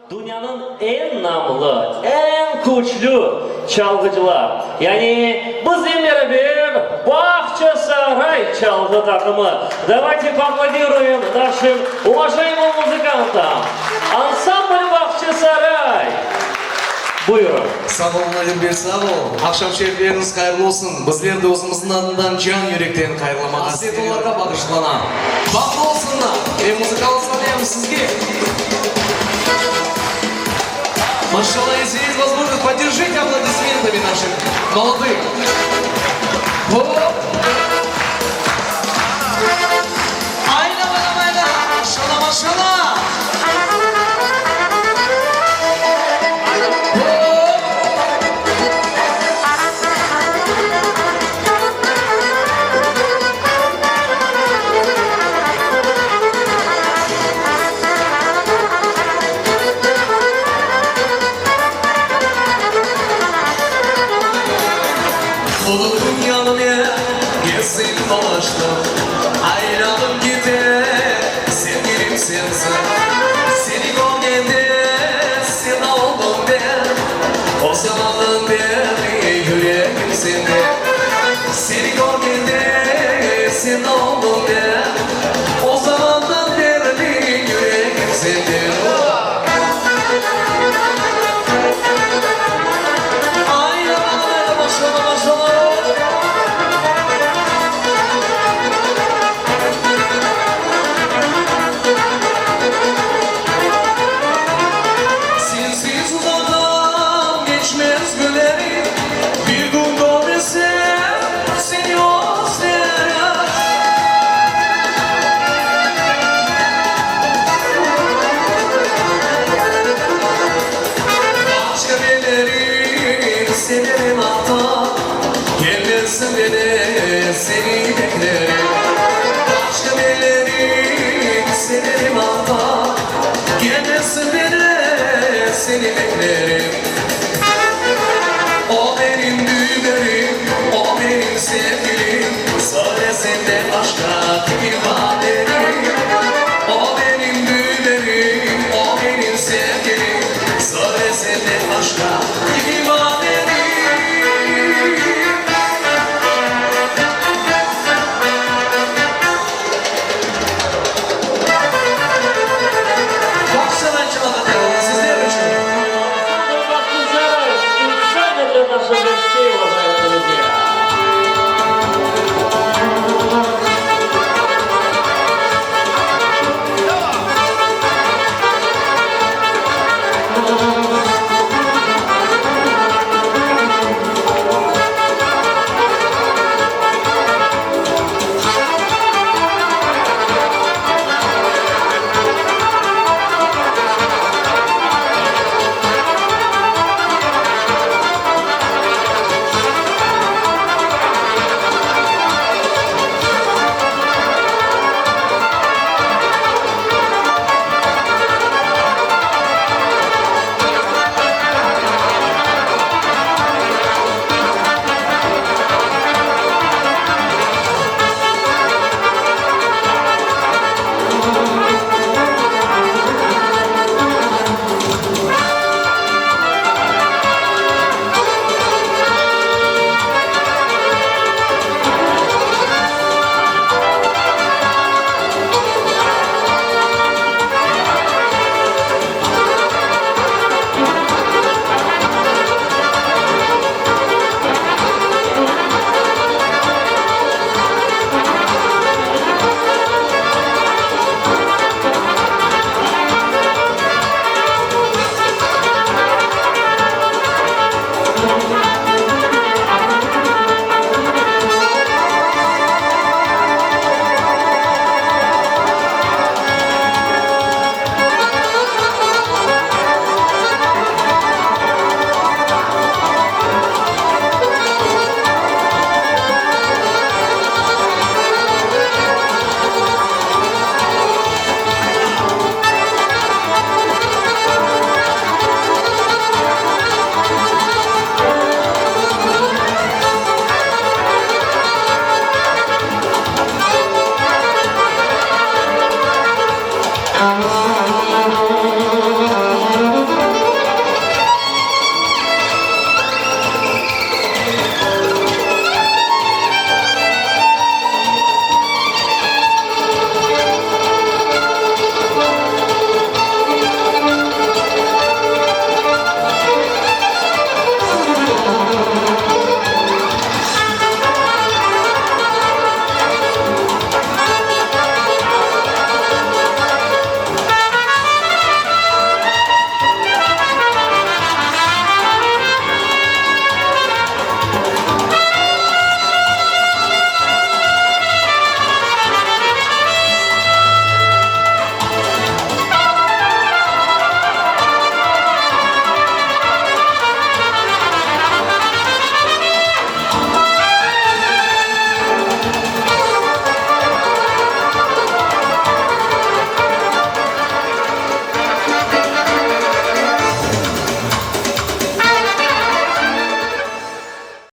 Dünyanın en namlı, en güçlü çalgıcılar. Yani bizim bir Bahçesaray çalgı takımı. Давайте поаплодируем нашим уважаемым музыкантам. Ансамбль Bahçesaray. Buyurun. Sağ olun Adilbek, sağ olun. Akşam şerifleriniz hayırlı olsun. Bizler de özümüzün adından can yürekten hayırlama hasret onlarga bağışlanan. Baklı olsunlar. Muzikal sanayım sizge. Машалла, если есть возможность, поддержите аплодисментами наших молодых. Айна, машалла, машалла. Ayrılıp gider sevgilim sensin. Seni görgende sen oldum ben. O zamandan beri yüreğim sende. Seni görgende sen oldum ben. O zamandan beri yüreğim sende. Ayla maşallah maşallah. Severim hatta gelmesin beni seni beklerim. Başka birileri severim hatta gelmesin beni seni beklerim.